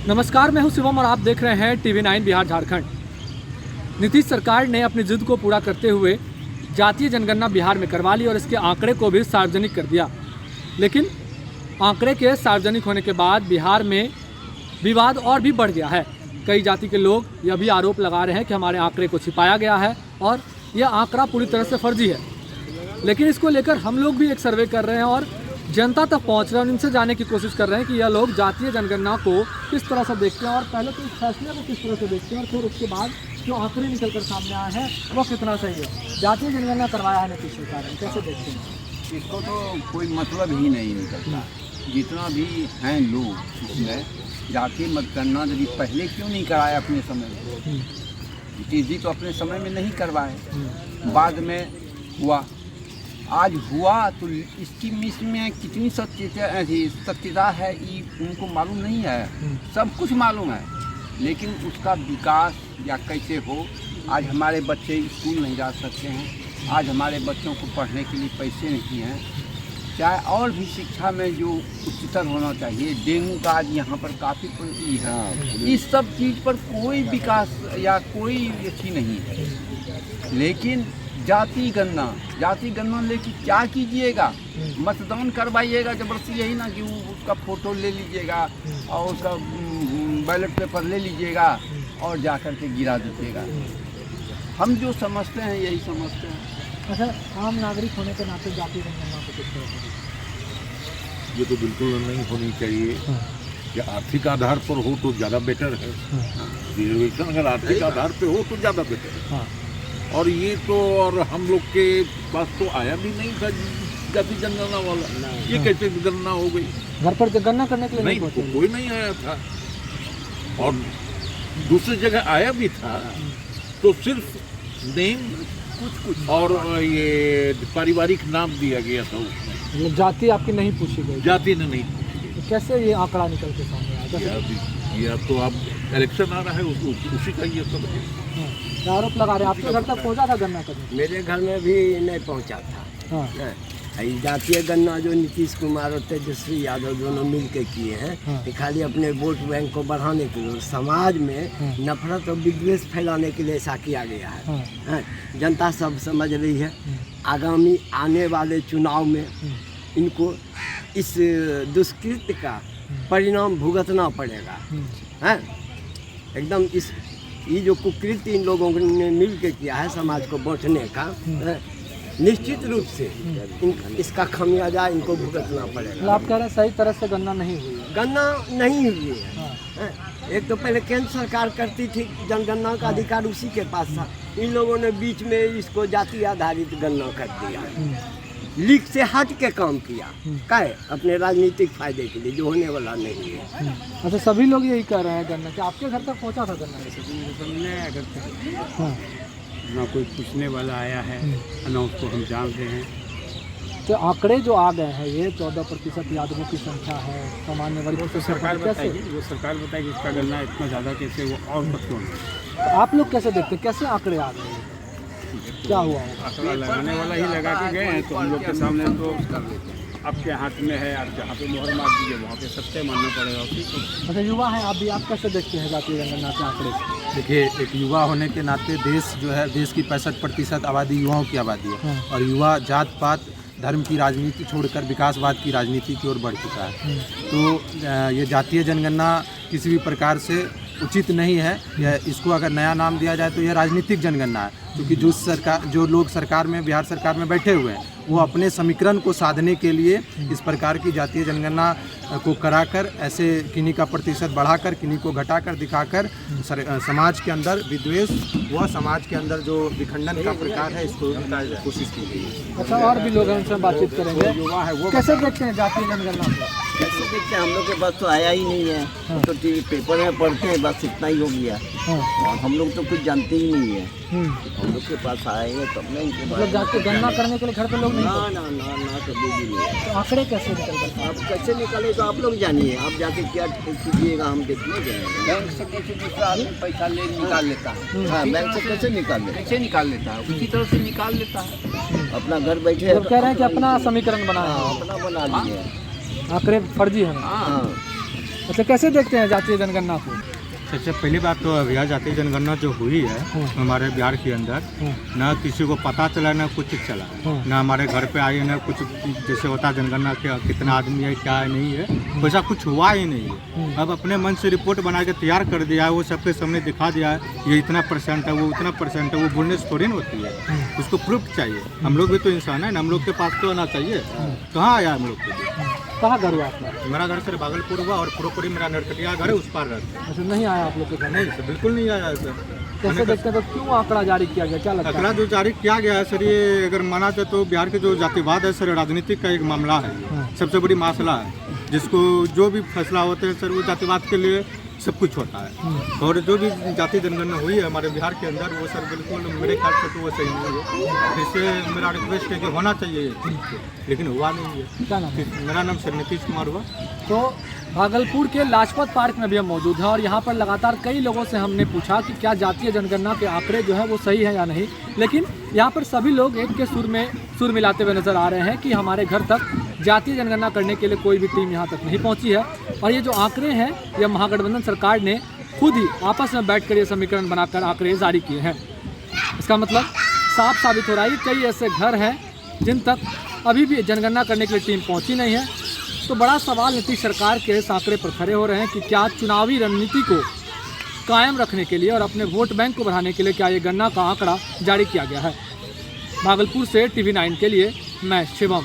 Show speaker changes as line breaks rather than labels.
नमस्कार, मैं हूं शिवम और आप देख रहे हैं TV9 बिहार झारखंड। नीतीश सरकार ने अपनी जिद को पूरा करते हुए जातीय जनगणना बिहार में करवा ली और इसके आंकड़े को भी सार्वजनिक कर दिया। लेकिन आंकड़े के सार्वजनिक होने के बाद बिहार में विवाद और भी बढ़ गया है। कई जाति के लोग यह भी आरोप लगा रहे हैं कि हमारे आंकड़े को छिपाया गया है और यह आंकड़ा पूरी तरह से फर्जी है। लेकिन इसको लेकर हम लोग भी एक सर्वे कर रहे हैं और जनता तक पहुंच रहे हैं और इनसे जानने की कोशिश कर रहे हैं कि यह लोग जातीय जनगणना को किस तरह से देखते हैं और पहले तो इस फैसले को किस तरह से देखते हैं और फिर उसके बाद जो आंकड़े निकल कर सामने आए हैं वो कितना सही है। जातीय जनगणना करवाया है नीतीश सरकार ने, कैसे देखते हैं
इसको? तो कोई मतलब ही नहीं निकलता। जितना भी हैं लोग इसमें जातीय मतगणना यदि पहले क्यों नहीं कराया अपने समय में? नीतीश जी तो अपने समय में नहीं करवाए, बाद में हुआ। आज हुआ तो इसमें कितनी सत्यता है ये उनको मालूम नहीं है। सब कुछ मालूम है, लेकिन उसका विकास या कैसे हो। आज हमारे बच्चे स्कूल नहीं जा सकते हैं, आज हमारे बच्चों को पढ़ने के लिए पैसे नहीं हैं। चाहे और भी शिक्षा में जो उच्चतर होना चाहिए, डेंगू का आज यहाँ पर काफ़ी पड़ी है। इस सब चीज़ पर कोई विकास या कोई अच्छी नहीं है। लेकिन जाति गणना लेके क्या कीजिएगा? मतदान करवाइएगा जबरदस्ती, यही ना कि उसका फोटो ले लीजिएगा और उसका बैलेट पेपर ले लीजिएगा और जा कर के गिरा दीजिएगा। हम जो समझते हैं यही समझते हैं।
अच्छा, आम नागरिक होने के नाते जातीय जनगणना को किस तरह से?
ये तो बिल्कुल नहीं होनी चाहिए। या आर्थिक आधार पर हो तो ज़्यादा बेटर है। रिजर्वेशन अगर आर्थिक आधार पे हो तो ज़्यादा बेटर है। और ये तो और हम लोग के पास तो आया भी नहीं था जाति जनगणना वाला। ये कैसे गणना हो गई?
घर पर गणना करने के लिए
नहीं, कोई नहीं आया था। और दूसरी जगह आया भी था तो सिर्फ नेम कुछ और ये पारिवारिक नाम दिया गया था उसमें।
मतलब जाति आपकी नहीं पूछी गई?
जाति ने नहीं पूछी।
तो कैसे ये आंकड़ा निकल के सामने आया?
या तो अब इलेक्शन आ रहा है उसी का ये सब है।
आरोप लगा रहे हैं। आपके घर तक पहुंचा था गणना करने?
मेरे घर में भी नहीं पहुंचा था। जातीय गणना जो नीतीश कुमार और तेजस्वी यादव दोनों मिल के किए हैं, ये खाली अपने वोट बैंक को बढ़ाने के लिए, समाज में नफरत और विद्वेष फैलाने के लिए ऐसा किया गया है। जनता सब समझ रही है। आगामी आने वाले चुनाव में इनको इस दुष्कृत्य का परिणाम भुगतना पड़ेगा। है एकदम ये जो कुकृत्य इन लोगों ने मिल के किया है समाज को बांटने का, निश्चित रूप से इसका खामियाजा इनको भुगतना पड़ेगा।
आप कह रहे हैं सही तरह से गणना नहीं हुई है?
गणना नहीं हुई है। एक तो पहले केंद्र सरकार करती थी, जनगणना का अधिकार उसी के पास था। इन लोगों ने बीच में इसको जाति आधारित गणना कर दिया, लीक से हट के काम किया। काहे? अपने राजनीतिक फायदे के लिए, जो होने वाला नहीं है।
अच्छा, सभी लोग यही कह रहे हैं गणना। क्या आपके घर तक पहुंचा था गणना?
ना कोई पूछने वाला आया है, ना उसको हम जानते हैं।
तो आंकड़े जो आ गए हैं, ये 14% यादवों की संख्या है, सामान्य वर्ग की
सरकार
संख्या कैसे?
बताएगी, वो सरकार बताएगी इसका गणना इतना ज़्यादा कैसे वो और क्यों?
तो आप लोग कैसे देखते हैं, कैसे आंकड़े आ गए हैं? क्या हुआ होगा?
आंकड़ा लगाने वाला ही लगा के गए हैं, तो हम लोग के सामने तो आपके हाथ में है। आप जहाँ पे मोहर मार दीजिए वहाँ पे सत्य मानना पड़ेगा।
अच्छा, युवा है आप भी, आप कैसे देखते हैं जातीय जनगणना के आंकड़े?
देखिए, एक युवा होने के नाते देश जो है, देश की 65% आबादी युवाओं की आबादी है। और युवा जात पात धर्म की राजनीति छोड़कर विकासवाद की राजनीति की ओर बढ़ चुका है। तो ये जातीय जनगणना किसी भी प्रकार से उचित नहीं है। यह इसको अगर नया नाम दिया जाए तो यह राजनीतिक जनगणना है, क्योंकि जो लोग सरकार में, बिहार सरकार में बैठे हुए हैं, वो अपने समीकरण को साधने के लिए इस प्रकार की जातीय जनगणना को कराकर ऐसे किन्हीं का प्रतिशत बढ़ाकर, किन्हीं को घटाकर दिखाकर समाज के अंदर विद्वेष व समाज के अंदर जो विखंडन का प्रकार है इसको कोशिश की गई है।
अच्छा, और भी लोग हैं, उनसे बातचीत करेंगे।
युवा है वो
कैसे देखते हैं जातीय जनगणना को?
कैसे देखते हैं? हम लोग के पास तो आया ही नहीं है। तो टीवी पेपर में पढ़ते हैं, बस इतना ही हो गया। और हम लोग तो कुछ जानते ही नहीं है। हम लोग के पास आएंगे तब नहीं इनके
मतलब जातीय गणना करने के लिए घर पे लोग नहीं?
ना कभी भी नहीं।
तो आंकड़े कैसे निकलते हैं?
आप कैसे निकाले तो आप लोग जानिए। आप जाके क्या कीजिएगा, हम देखने जाएंगे।
बैंक से कैसे दूसरा आदमी पैसा ले निकाल लेता है?
हाँ, बैंक से कैसे निकाल ले?
कैसे निकाल लेता है? उसी तरह से निकाल लेता है।
अपना घर बैठे
तो कह रहे हैं कि अपना समीकरण बनाया,
अपना बना लिए।
आंकड़े फर्जी है।
हाँ,
अच्छा, कैसे देखते हैं जातीय जनगणना को?
सबसे पहली बात तो अभी जातीय जनगणना जो हुई है हमारे बिहार के अंदर, ना किसी को पता चला ना कुछ चला, ना हमारे घर पे आई ना कुछ, जैसे होता है जनगणना के कितना आदमी है क्या है नहीं है, वैसा कुछ हुआ ही नहीं है। अब अपने मन से रिपोर्ट बना के तैयार कर दिया है, वो सबके सामने दिखा दिया है, ये इतना परसेंट है वो उतना परसेंट है, वो बोलने से थोड़ी ना होती है, उसको प्रूफ चाहिए। हम लोग भी तो इंसान है ना, हम लोग के पास तो आना चाहिए। कहाँ आया हम लोग के?
कहाँ घर हुआ आपका?
मेरा घर सर भागलपुर हुआ और पूरी मेरा नरकटिया घर है, उस पार रहता है।
अच्छा, नहीं आया आप लोग के घर?
नहीं सर, बिल्कुल नहीं आया सर।
कैसे देखते हैं, तो क्यों आंकड़ा जारी किया गया, क्या लगता है?
आंकड़ा जो जारी किया गया है सर, ये अगर माना जाए तो बिहार के जो जातिवाद है सर, राजनीतिक का एक मामला है, सबसे बड़ी मसला है, जिसको जो भी फैसला होते हैं सर वो जातिवाद के लिए सब कुछ होता है। और जो भी जातीय जनगणना हुई है हमारे बिहार के अंदर, वो सर बिल्कुल मेरे ख्याल से तो वो सही नहीं है। इससे मेरा रिक्वेस्ट है कि होना चाहिए, लेकिन हुआ नहीं है।
क्या नाम है?
मेरा नाम सर नीतीश कुमार हुआ।
तो भागलपुर के लाजपत पार्क में भी हम मौजूद हैं और यहाँ पर लगातार कई लोगों से हमने पूछा कि क्या जातीय जनगणना के आंकड़े जो है वो सही है या नहीं, लेकिन यहाँ पर सभी लोग एक के सुर मिलाते हुए नजर आ रहे हैं कि हमारे घर तक जातीय जनगणना करने के लिए कोई भी टीम यहाँ तक नहीं पहुँची है। और ये जो आंकड़े हैं, ये महागठबंधन सरकार ने खुद ही आपस में बैठकर ये समीकरण बनाकर आंकड़े जारी किए हैं। इसका मतलब साफ साबित हो रहा है कि कई ऐसे घर हैं जिन तक अभी भी जनगणना करने के लिए टीम पहुँची नहीं है। तो बड़ा सवाल नीतीश सरकार के इस आंकड़े पर खड़े हो रहे हैं कि क्या चुनावी रणनीति को कायम रखने के लिए और अपने वोट बैंक को बढ़ाने के लिए क्या ये गणना का आंकड़ा जारी किया गया है। भागलपुर से TV9 के लिए मैं शिवम।